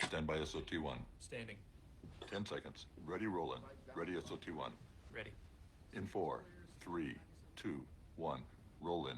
Stand by SOT1. Standing. 10 seconds. Ready, rolling. Ready, SOT1. Ready. In 4, 3, 2, 1. Roll in.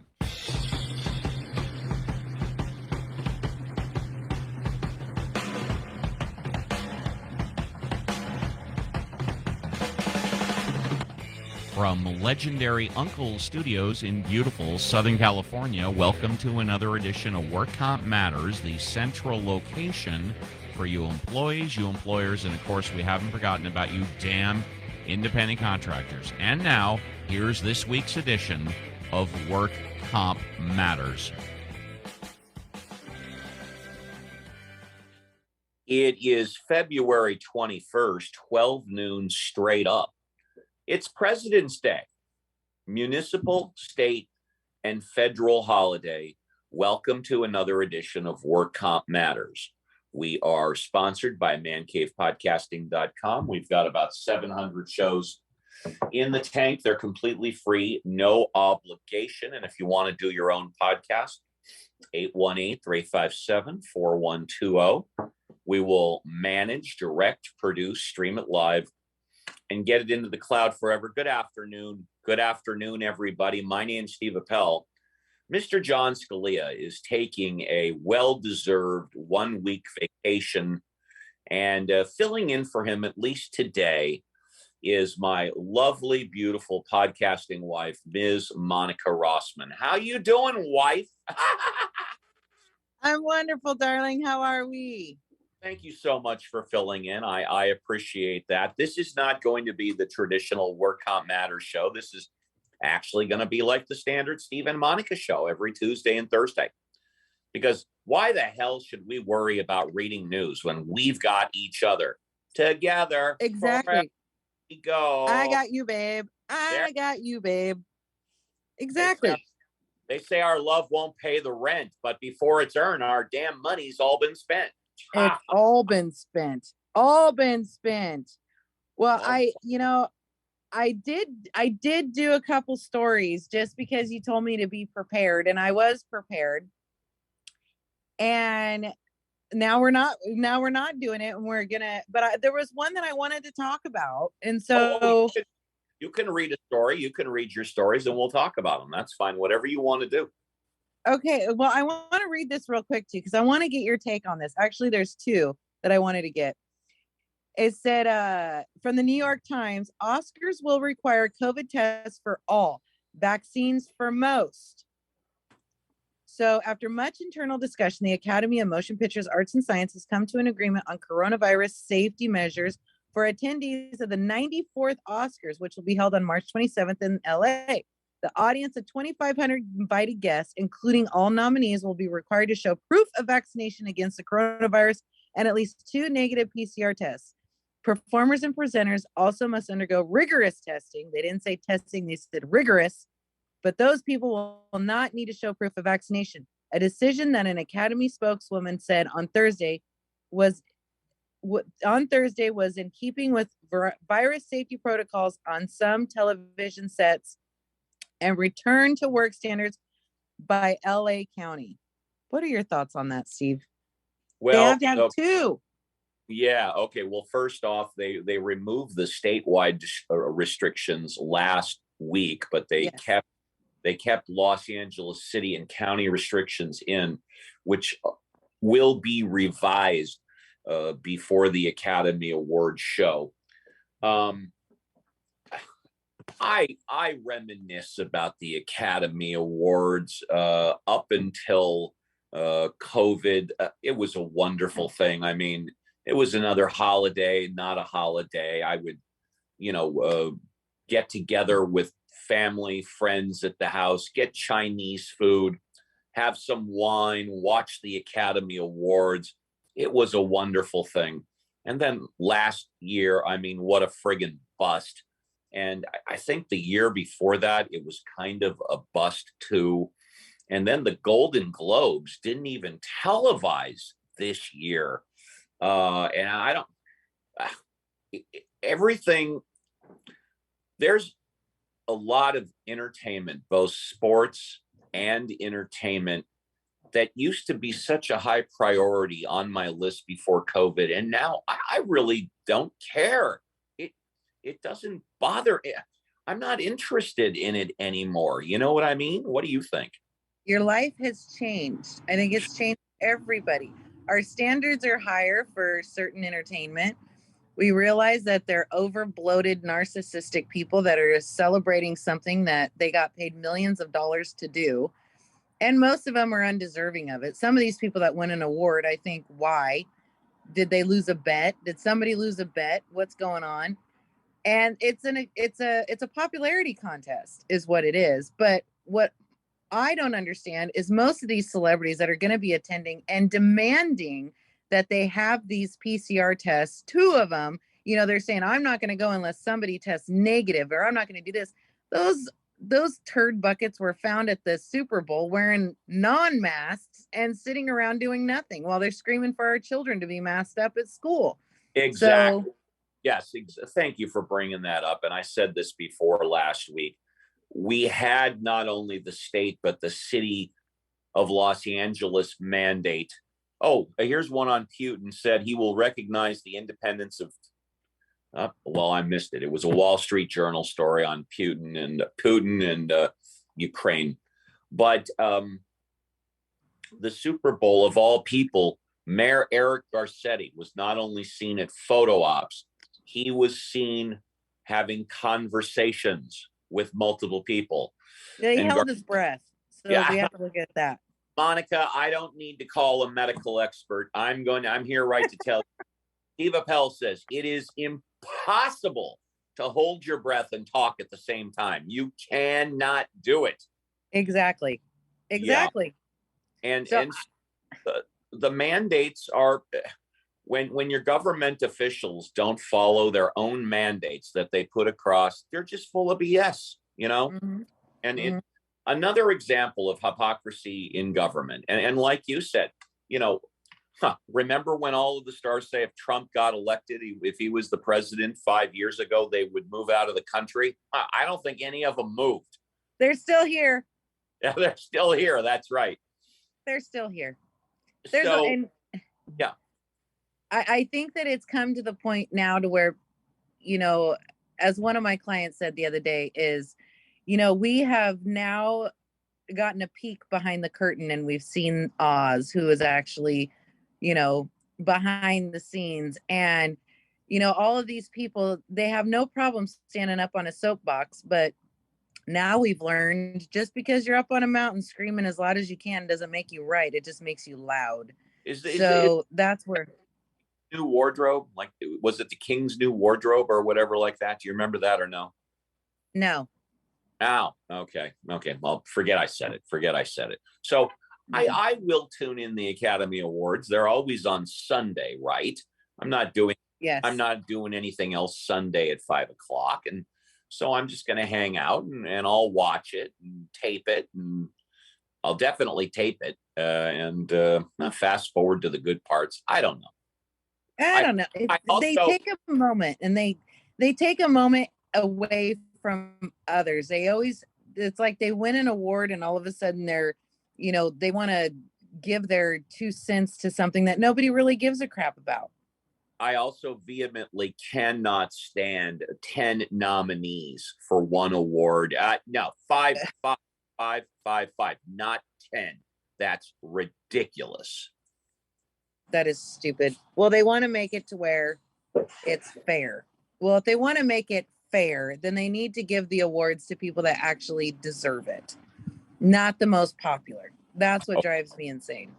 From legendary Uncle Studios in beautiful Southern California, welcome to another edition of Work Comp Matters, the central location for you employees, you employers, and of course, we haven't forgotten about you damn independent contractors. And now, here's this week's edition of Work Comp Matters. It is February 21st, 12 noon straight up. It's President's Day, municipal, state, and federal holiday. Welcome to another edition of Work Comp Matters. We are sponsored by mancavepodcasting.com. We've got about 700 shows in the tank. They're completely free, no obligation. And if you want to do your own podcast, 818-357-4120. We will manage, direct, produce, stream it live, and get it into the cloud forever. Good afternoon. Good afternoon, everybody. My name's Steve Appel. Mr. John Scalia is taking a well-deserved one-week vacation, and filling in for him, at least today, is my lovely, beautiful podcasting wife, Ms. Monica Rossman. How you doing, wife? I'm wonderful, darling. How are we? Thank you so much for filling in. I appreciate that. This is not going to be the traditional Work Comp Matters show. This is actually going to be like the standard Steve and Monica show every Tuesday and Thursday. Because why the hell should we worry about reading news when we've got each other together? Exactly. We go. I got you, babe. I got you, babe. Exactly. They say our love won't pay the rent, but before it's earned, our damn money's all been spent. It's all been spent. All been spent. Well, I did do a couple stories just because you told me to be prepared, and I was prepared. And now we're not doing it, and we're gonna. But there was one that I wanted to talk about, and so you can read a story. You can read your stories, and we'll talk about them. That's fine. Whatever you want to do. Okay, well, I want to read this real quick too, because I want to get your take on this. Actually, there's two that I wanted to get. It said from the New York Times, Oscars will require COVID tests for all, vaccines for most. So after much internal discussion, the Academy of Motion Pictures Arts and Sciences come to an agreement on coronavirus safety measures for attendees of the 94th Oscars, which will be held on March 27th in LA. The audience of 2,500 invited guests, including all nominees, will be required to show proof of vaccination against the coronavirus and at least 2 negative PCR tests. Performers and presenters also must undergo rigorous testing. They didn't say testing, they said rigorous, but those people will not need to show proof of vaccination. A decision that an Academy spokeswoman said on Thursday was in keeping with virus safety protocols on some television sets and return to work standards by LA County. What are your thoughts on that, Steve? Well, they have to have two. Yeah. Okay. Well, first off, they removed the statewide restrictions last week, but they kept Los Angeles City and county restrictions in, which will be revised before the Academy Awards show. I reminisce about the Academy Awards up until COVID. It was a wonderful thing. I mean, it was another holiday, not a holiday. I would, get together with family, friends at the house, get Chinese food, have some wine, watch the Academy Awards. It was a wonderful thing. And then last year, I mean, what a friggin' bust. And I think the year before that, it was kind of a bust too. And then the Golden Globes didn't even televise this year. And I don't, everything, there's a lot of entertainment, both sports and entertainment that used to be such a high priority on my list before COVID. And now I really don't care. It doesn't bother. I'm not interested in it anymore. You know what I mean? What do you think? Your life has changed. I think it's changed everybody. Our standards are higher for certain entertainment. We realize that they're over bloated, narcissistic people that are celebrating something that they got paid millions of dollars to do. And most of them are undeserving of it. Some of these people that win an award, I think, why? Did they lose a bet? Did somebody lose a bet? What's going on? And it's a popularity contest is what it is. But what I don't understand is most of these celebrities that are going to be attending and demanding that they have these PCR tests, 2 of them, they're saying, I'm not going to go unless somebody tests negative, or I'm not going to do this. Those turd buckets were found at the Super Bowl wearing non-masks and sitting around doing nothing while they're screaming for our children to be masked up at school. Exactly. So, yes. Thank you for bringing that up. And I said this before last week. We had not only the state, but the city of Los Angeles mandate. Oh, here's one on Putin said he will recognize the independence of, well, I missed it. It was a Wall Street Journal story on Putin and Ukraine. But the Super Bowl, of all people, Mayor Eric Garcetti was not only seen at photo ops, he was seen having conversations with multiple people. yeah, he held his breath. So Yeah. we have to look at that. Monica, I don't need to call a medical expert. I'm here right to tell you. Steve Appel says it is impossible to hold your breath and talk at the same time. You cannot do it. Exactly. Yeah. And the mandates are when your government officials don't follow their own mandates that they put across, they're just full of BS, Mm-hmm. And another example of hypocrisy in government. And like you said, remember when all of the stars say if Trump got elected, if he was the president 5 years ago, they would move out of the country? I don't think any of them moved. They're still here. Yeah, they're still here. That's right. They're still here. Yeah. I think that it's come to the point now to where, as one of my clients said the other day is, we have now gotten a peek behind the curtain and we've seen Oz, who is actually, behind the scenes. And, all of these people, they have no problem standing up on a soapbox, but now we've learned just because you're up on a mountain screaming as loud as you can doesn't make you right. It just makes you loud. That's where new wardrobe, like, was it the King's new wardrobe or whatever like that? Do you remember that or no? No. Oh, okay. Well, forget I said it. So I will tune in the Academy Awards. They're always on Sunday, right? I'm not doing anything else Sunday at 5 o'clock. And so I'm just going to hang out and I'll watch it and tape it. And I'll definitely tape it and fast forward to the good parts. I don't know. They take a moment and they take a moment away from others. It's like they win an award and all of a sudden they're, they want to give their 2 cents to something that nobody really gives a crap about. I also vehemently cannot stand 10 nominees for one award. No, 5, not 10. That's ridiculous. That is stupid. Well, they want to make it to where it's fair. Well, if they want to make it fair, then they need to give the awards to people that actually deserve it, not the most popular. That's what drives me insane.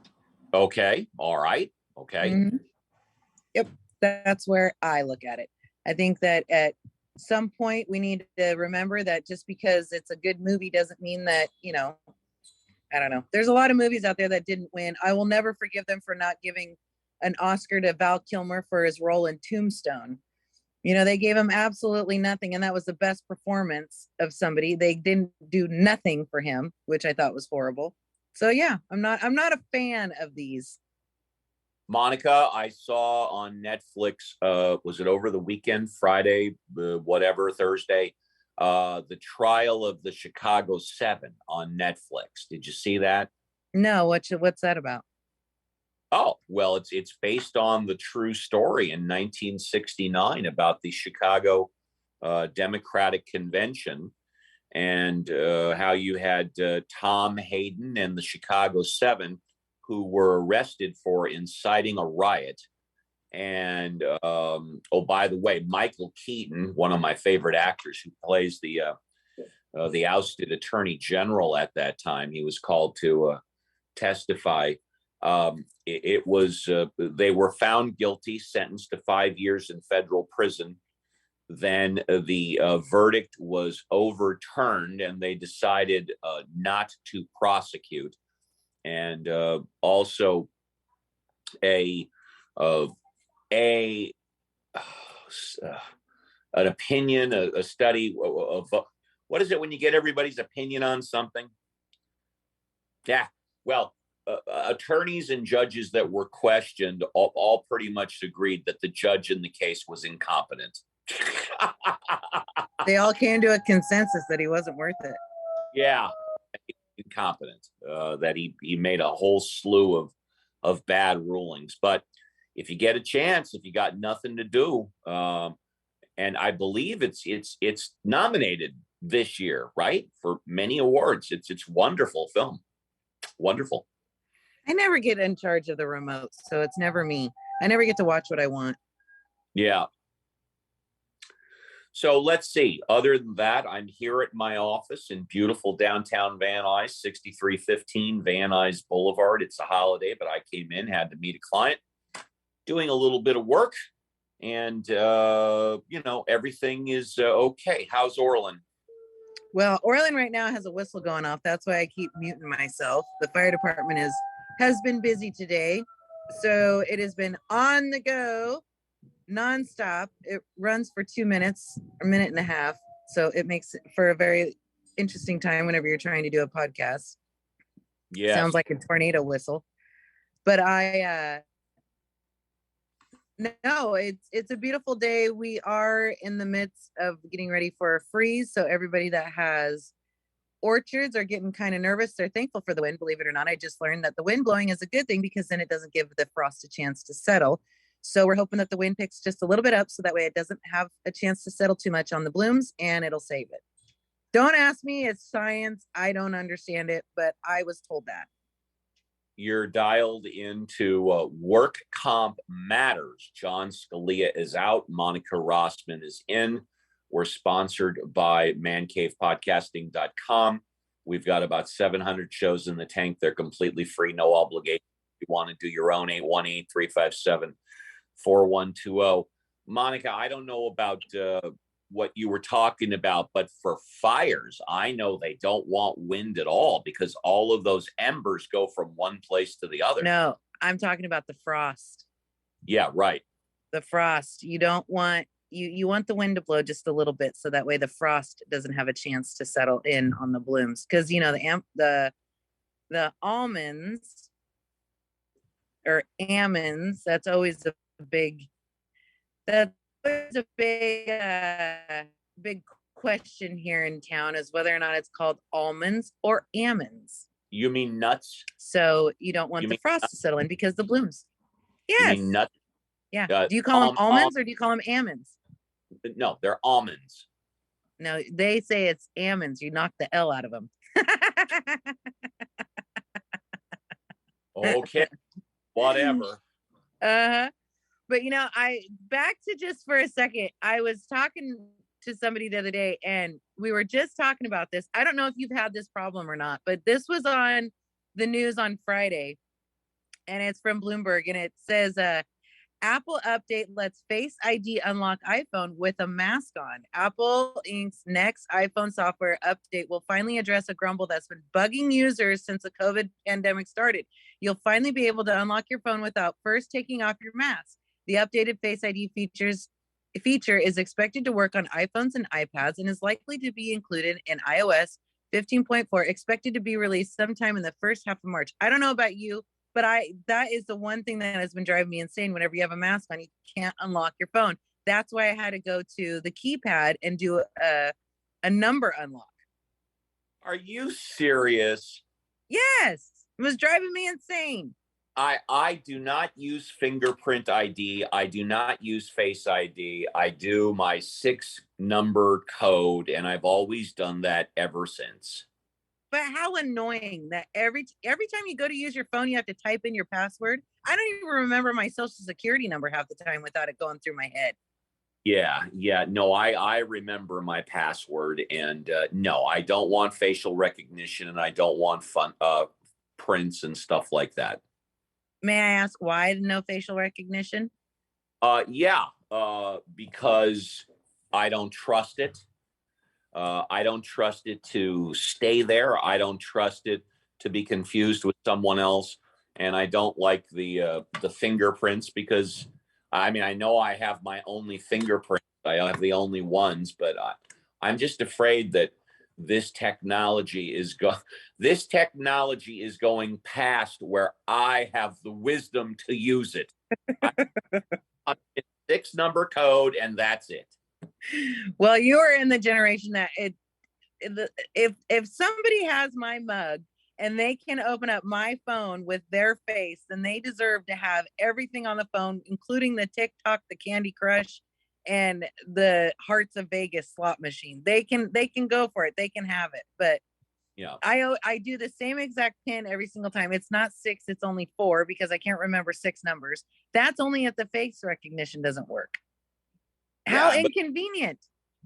Okay. All right. Okay. Mm-hmm. Yep. That's where I look at it. I think that at some point we need to remember that just because it's a good movie doesn't mean that, I don't know. There's a lot of movies out there that didn't win. I will never forgive them for not giving an Oscar to Val Kilmer for his role in Tombstone. They gave him absolutely nothing, and that was the best performance of somebody. They didn't do nothing for him, which I thought was horrible. So yeah, I'm not a fan of these. Monica, I saw on Netflix, was it over the weekend, Friday, Thursday, the trial of the Chicago 7 on Netflix. Did you see that? No, what's that about? Oh, well, it's based on the true story in 1969 about the Chicago Democratic Convention, and how you had Tom Hayden and the Chicago Seven, who were arrested for inciting a riot. And oh, by the way, Michael Keaton, one of my favorite actors, who plays the ousted attorney general at that time, he was called to testify. It was they were found guilty, sentenced to 5 years in federal prison. Then the verdict was overturned, and they decided not to prosecute. And also a uh, a an opinion, a study of what is it when you get everybody's opinion on something? Yeah, well, attorneys and judges that were questioned all pretty much agreed that the judge in the case was incompetent. They all came to a consensus that he wasn't worth it. Yeah, incompetent. That he made a whole slew of bad rulings. But if you get a chance, if you got nothing to do, and I believe it's nominated this year, right, for many awards. It's wonderful film, wonderful. I never get in charge of the remote, so it's never me. I never get to watch what I want. Yeah. So let's see. Other than that, I'm here at my office in beautiful downtown Van Nuys, 6315 Van Nuys Boulevard. It's a holiday, but I came in, had to meet a client, doing a little bit of work, and everything is okay. How's Orland? Well, Orland right now has a whistle going off. That's why I keep muting myself. The fire department has been busy today, so it has been on the go, nonstop. It runs for 2 minutes, a minute and a half, so it makes it for a very interesting time whenever you're trying to do a podcast. Yeah, sounds like a tornado whistle. But no, it's a beautiful day. We are in the midst of getting ready for a freeze. So everybody that has orchards are getting kind of nervous. They're thankful for the wind, believe it or not. I just learned that the wind blowing is a good thing because then it doesn't give the frost a chance to settle. So we're hoping that the wind picks just a little bit up so that way it doesn't have a chance to settle too much on the blooms and it'll save it. Don't ask me. It's science. I don't understand it, but I was told that. You're dialed into Work Comp Matters. John Scalia is out. Monica Rossman is in. We're sponsored by mancavepodcasting.com. We've got about 700 shows in the tank. They're completely free, no obligation. If you want to do your own, 818-357-4120. Monica, I don't know about what you were talking about, but for fires, I know they don't want wind at all because all of those embers go from one place to the other. No, I'm talking about the frost. Yeah, right. The frost. You don't want you want the wind to blow just a little bit so that way the frost doesn't have a chance to settle in on the blooms, because the almonds or almonds, that's always a big big question here in town, is whether or not it's called almonds or almonds. You mean nuts? So you don't want the frost to settle in because the blooms. Yes. You mean nuts? Yeah. Do you call them almonds or do you call them almonds? No, they're almonds. No, they say it's almonds. You knock the L out of them. Okay, whatever. But back to just for a second, I was talking to somebody the other day and we were just talking about this. I don't know if you've had this problem or not, but this was on the news on Friday and it's from Bloomberg and it says, Apple update lets Face ID unlock iPhone with a mask on. Apple Inc.'s next iPhone software update will finally address a grumble that's been bugging users since the COVID pandemic started. You'll finally be able to unlock your phone without first taking off your mask. The updated Face ID feature is expected to work on iPhones and iPads and is likely to be included in iOS 15.4, expected to be released sometime in the first half of March. I don't know about you, but that is the one thing that has been driving me insane. Whenever you have a mask on, you can't unlock your phone. That's why I had to go to the keypad and do a number unlock. Are you serious? Yes. It was driving me insane. I do not use fingerprint ID. I do not use Face ID. I do my 6-number code, and I've always done that ever since. But how annoying that every time you go to use your phone, you have to type in your password. I don't even remember my social security number half the time without it going through my head. Yeah. No, I remember my password, and no, I don't want facial recognition, and I don't want prints and stuff like that. May I ask why no facial recognition? Yeah, because I don't trust it. I don't trust it to stay there. I don't trust it to be confused with someone else. And I don't like the fingerprints because, I mean, I know I have my only fingerprints. I have the only ones, but I'm just afraid that this technology is going past where I have the wisdom to use it. It's 6-number code, and that's it. Well, you are in the generation that if somebody has my mug and they can open up my phone with their face, then they deserve to have everything on the phone, including the TikTok, the Candy Crush, and the Hearts of Vegas slot machine. They can go for it. They can have it. But yeah, I do the same exact pin every single time. It's not 6, it's only 4 because I can't remember 6 numbers. That's only if the face recognition doesn't work. How inconvenient.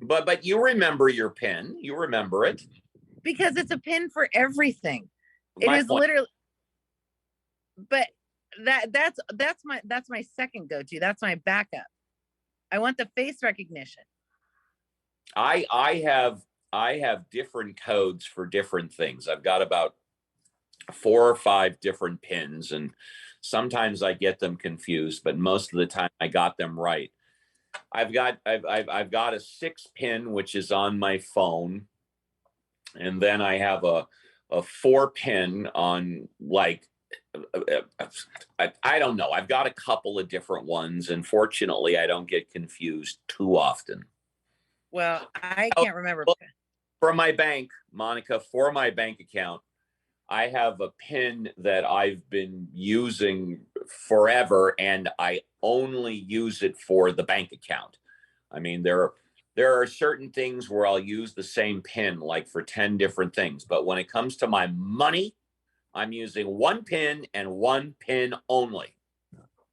But you remember your pin. You remember it. Because it's a pin for everything. It is literally, but that's my second go-to. That's my backup. I want the face recognition. I have different codes for different things. I've got about 4 or 5 different pins, and sometimes I get them confused, but most of the time I got them right. I've got a 6 pin, which is on my phone. And then I have a 4 pin on, like, I don't know. I've got a couple of different ones. And fortunately, I don't get confused too often. Well, I can't remember. For my bank, Monica, for my bank account, I have a pin that I've been using forever, and I only use it for the bank account. I mean, there are certain things where I'll use the same pin, like for 10 different things. But when it comes to my money, I'm using 1 pin and 1 pin only.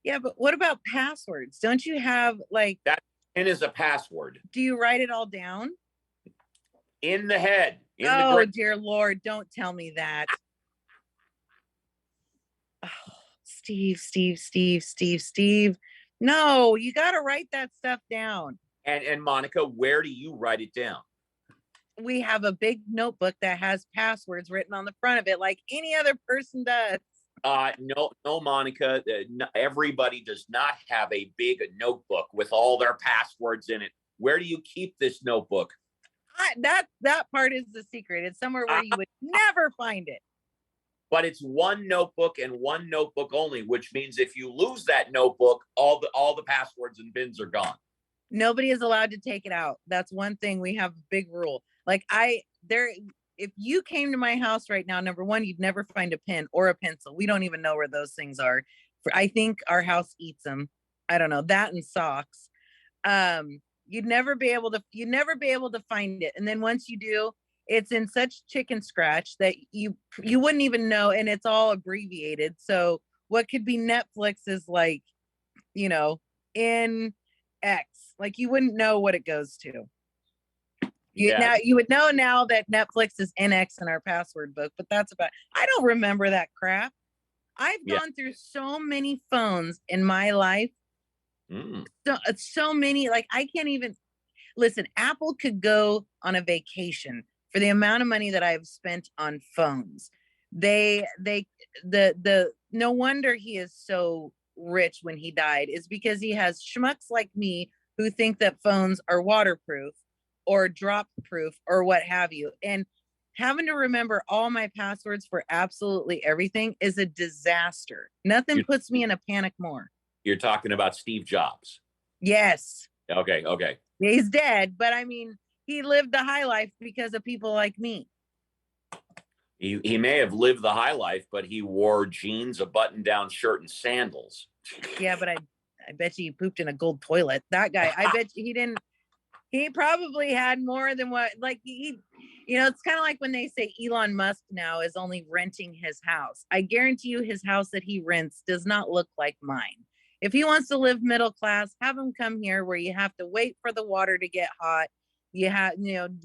Yeah, but what about passwords? Don't you have, like, that pin is a password? Do you write it all down? In the head. Dear Lord, don't tell me that. Oh, Steve. No, you got to write that stuff down. And Monica, where do you write it down? We have a big notebook that has passwords written on the front of it, like any other person does. No, Monica. Everybody does not have a big notebook with all their passwords in it. Where do you keep this notebook? That part is the secret. It's somewhere where you would never find it. But it's 1 notebook and 1 notebook only, which means if you lose that notebook, all the passwords and pins are gone. Nobody is allowed to take it out. That's one thing. We have a big rule. Like if you came to my house right now, number one, you'd never find a pen or a pencil. We don't even know where those things are. I think our house eats them. I don't know, that and socks. You'd never be able to find it. And then once you do, it's in such chicken scratch that you wouldn't even know, and it's all abbreviated. So what could be Netflix is like, in X, like you wouldn't know what it goes to. You would know now that Netflix is NX in our password book, but I don't remember that crap. I've gone through so many phones in my life. So many, like I can't even listen. Apple could go on a vacation for the amount of money that I've spent on phones. No wonder he is so rich when he died, is because he has schmucks like me who think that phones are waterproof or drop proof or what have you. And having to remember all my passwords for absolutely everything is a disaster. Nothing puts me in a panic more. You're talking about Steve Jobs. Yes. Okay. He's dead, but I mean, he lived the high life because of people like me. He may have lived the high life, but he wore jeans, a button-down shirt, and sandals. Yeah, but I bet you he pooped in a gold toilet. That guy, I bet you he didn't. He probably had more than what, like it's kind of like when they say Elon Musk now is only renting his house. I guarantee you his house that he rents does not look like mine. If he wants to live middle class, have him come here where you have to wait for the water to get hot. You have,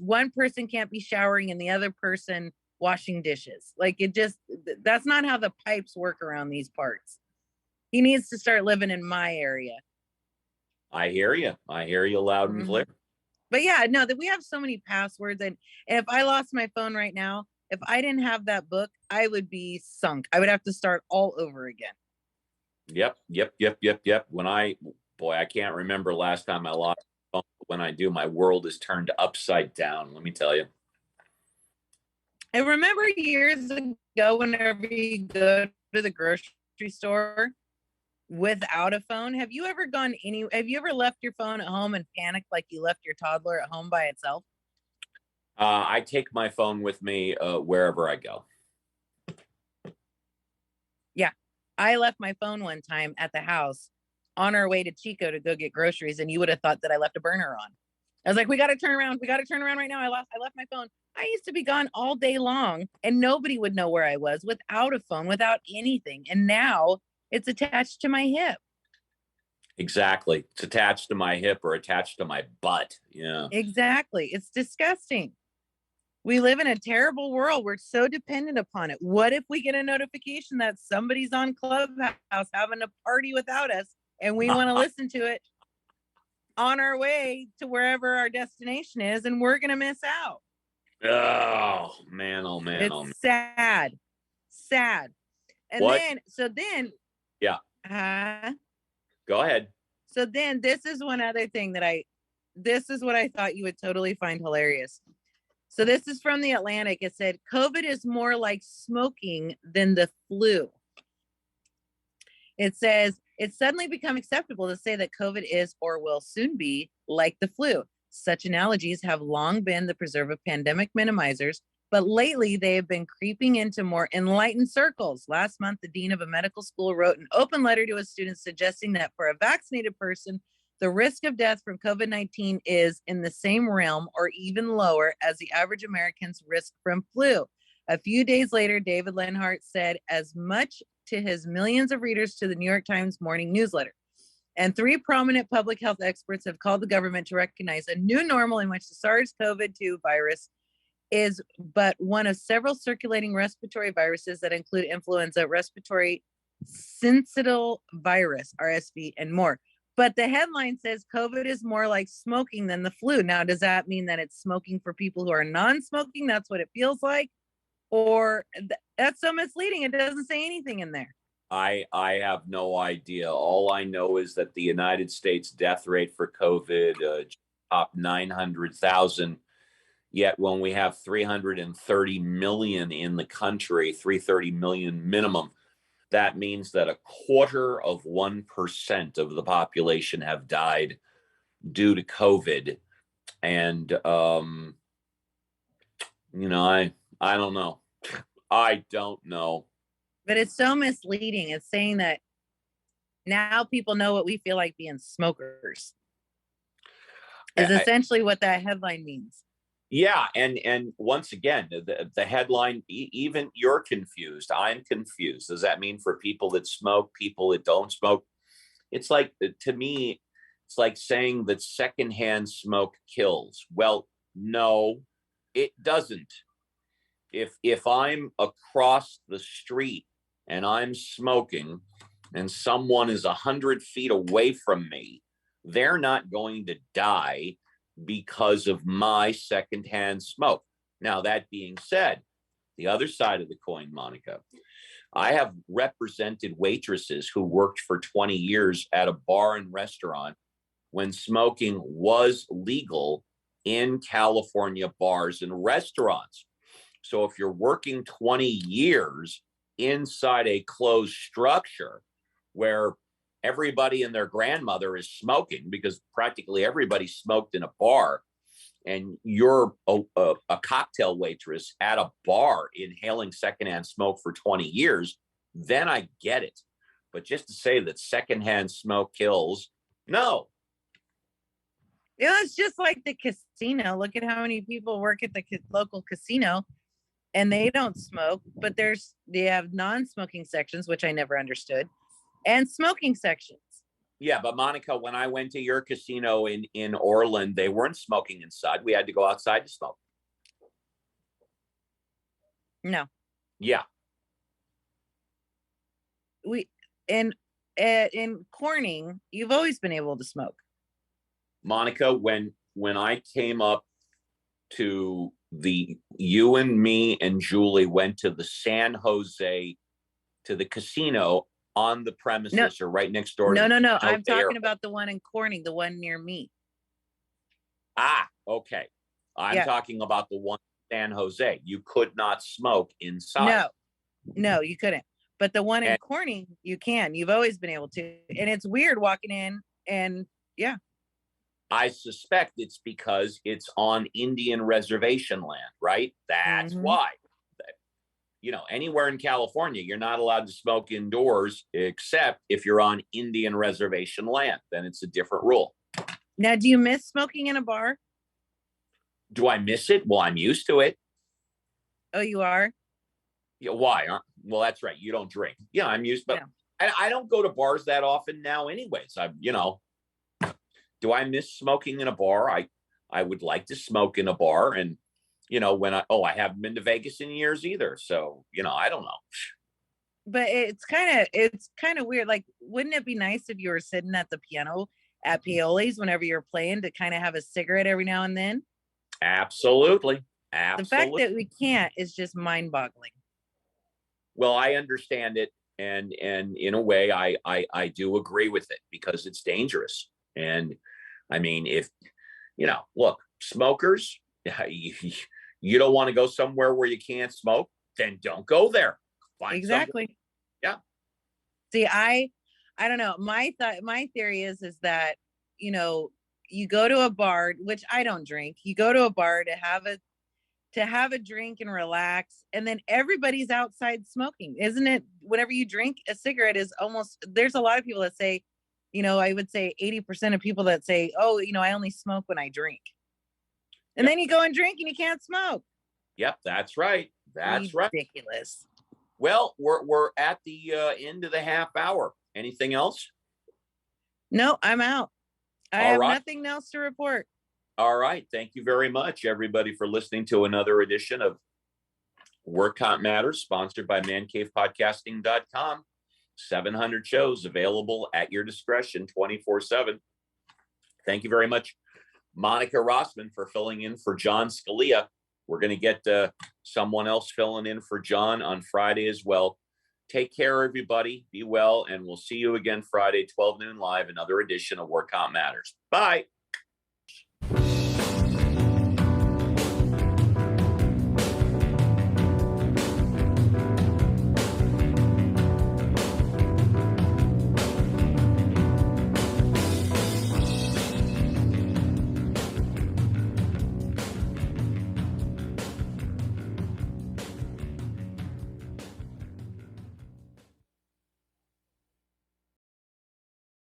one person can't be showering and the other person washing dishes. Like that's not how the pipes work around these parts. He needs to start living in my area. I hear you loud and clear. But yeah, no, that we have so many passwords. And if I lost my phone right now, if I didn't have that book, I would be sunk. I would have to start all over again. Yep. I can't remember last time I lost my phone. When I do, my world is turned upside down. Let me tell you. I remember years ago, whenever you go to the grocery store without a phone, have you ever left your phone at home and panicked like you left your toddler at home by itself? I take my phone with me wherever I go. Yeah. I left my phone one time at the house on our way to Chico to go get groceries, and you would have thought that I left a burner on. I was like, we got to turn around right now. I left my phone. I used to be gone all day long and nobody would know where I was without a phone, without anything. And now it's attached to my hip. Exactly. It's attached to my hip or attached to my butt. Yeah. Exactly. It's disgusting. We live in a terrible world. We're so dependent upon it. What if we get a notification that somebody's on Clubhouse having a party without us and we want to listen to it on our way to wherever our destination is, and we're going to miss out? Oh, man. It's sad. And what? Yeah. Go ahead. So then this is one other thing this is what I thought you would totally find hilarious. So this is from the Atlantic. It said, COVID is more like smoking than the flu. It says, it's suddenly become acceptable to say that COVID is or will soon be like the flu. Such analogies have long been the preserve of pandemic minimizers, but lately they have been creeping into more enlightened circles. Last month, the dean of a medical school wrote an open letter to his students suggesting that for a vaccinated person, the risk of death from COVID-19 is in the same realm or even lower as the average American's risk from flu. A few days later, David Lenhart said as much to his millions of readers to the New York Times morning newsletter. And 3 prominent public health experts have called the government to recognize a new normal in which the SARS-CoV-2 virus is but one of several circulating respiratory viruses that include influenza, respiratory syncytial virus, RSV, and more. But the headline says COVID is more like smoking than the flu. Now, does that mean that it's smoking for people who are non-smoking? That's what it feels like? Or that's so misleading. It doesn't say anything in there. I have no idea. All I know is that the United States death rate for COVID top 900,000. Yet when we have 330 million in the country, 330 million minimum, that means that 0.25% of the population have died due to COVID. And, I don't know. I don't know. But it's so misleading. It's saying that now people know what we feel like being smokers is essentially what that headline means. Yeah. And once again, the headline, even you're confused. I'm confused. Does that mean for people that smoke, people that don't smoke? It's like, to me, it's like saying that secondhand smoke kills. Well, no, it doesn't. If I'm across the street and I'm smoking and someone is 100 feet away from me, they're not going to die because of my secondhand smoke. Now, that being said, the other side of the coin, Monica, I have represented waitresses who worked for 20 years at a bar and restaurant when smoking was legal in California bars and restaurants. So if you're working 20 years inside a closed structure where everybody and their grandmother is smoking, because practically everybody smoked in a bar, and you're a cocktail waitress at a bar inhaling secondhand smoke for 20 years, then I get it. But just to say that secondhand smoke kills, no. Yeah, it's just like the casino. Look at how many people work at the local casino and they don't smoke, but they have non-smoking sections, which I never understood, and smoking sections. Yeah, but Monica, when I went to your casino in Orland, they weren't smoking inside. We had to go outside to smoke. No. Yeah. In Corning, you've always been able to smoke. Monica, when I came up to you and me and Julie went to the San Jose, to the casino on the premises or right next door. No. I'm talking about the one in Corning, the one near me. Ah, okay. I'm talking about the one in San Jose. You could not smoke inside. No, you couldn't. But the one in Corning, you can. You've always been able to. And it's weird walking in and yeah. I suspect it's because it's on Indian reservation land, right? That's why. Anywhere in California, you're not allowed to smoke indoors except if you're on Indian reservation land. Then it's a different rule. Now, do you miss smoking in a bar? Do I miss it? Well, I'm used to it. Oh, you are? Yeah, why? Well, that's right. You don't drink. Yeah, I'm used, but I don't go to bars that often now anyways. Do I miss smoking in a bar? I would like to smoke in a bar. And, when I haven't been to Vegas in years either. So, I don't know. But it's kind of weird. Like, wouldn't it be nice if you were sitting at the piano at Pioli's whenever you're playing to kind of have a cigarette every now and then? Absolutely. The fact that we can't is just mind boggling. Well, I understand it. And in a way, I do agree with it because it's dangerous. And I mean, if, look, smokers, you don't want to go somewhere where you can't smoke, then don't go there. Exactly. Yeah. See, I don't know. My theory is that, you go to a bar, which I don't drink. You go to a bar to have a drink and relax, and then everybody's outside smoking. Isn't it? Whenever you drink a cigarette there's a lot of people that say, I would say 80% of people that say, oh, I only smoke when I drink. And then you go and drink and you can't smoke. Yep, that's right. That's right. Ridiculous. Well, we're at the end of the half hour. Anything else? No, I'm out. I have nothing else to report. All right. Thank you very much, everybody, for listening to another edition of Work Comp Matters, sponsored by mancavepodcasting.com. 700 shows available at your discretion 24/7. Thank you very much, Monica Rossman, for filling in for John Scalia. We're going to get someone else filling in for John on Friday as well. Take care, everybody. Be well, and we'll see you again Friday, 12 noon live, another edition of Work Comp Matters. Bye.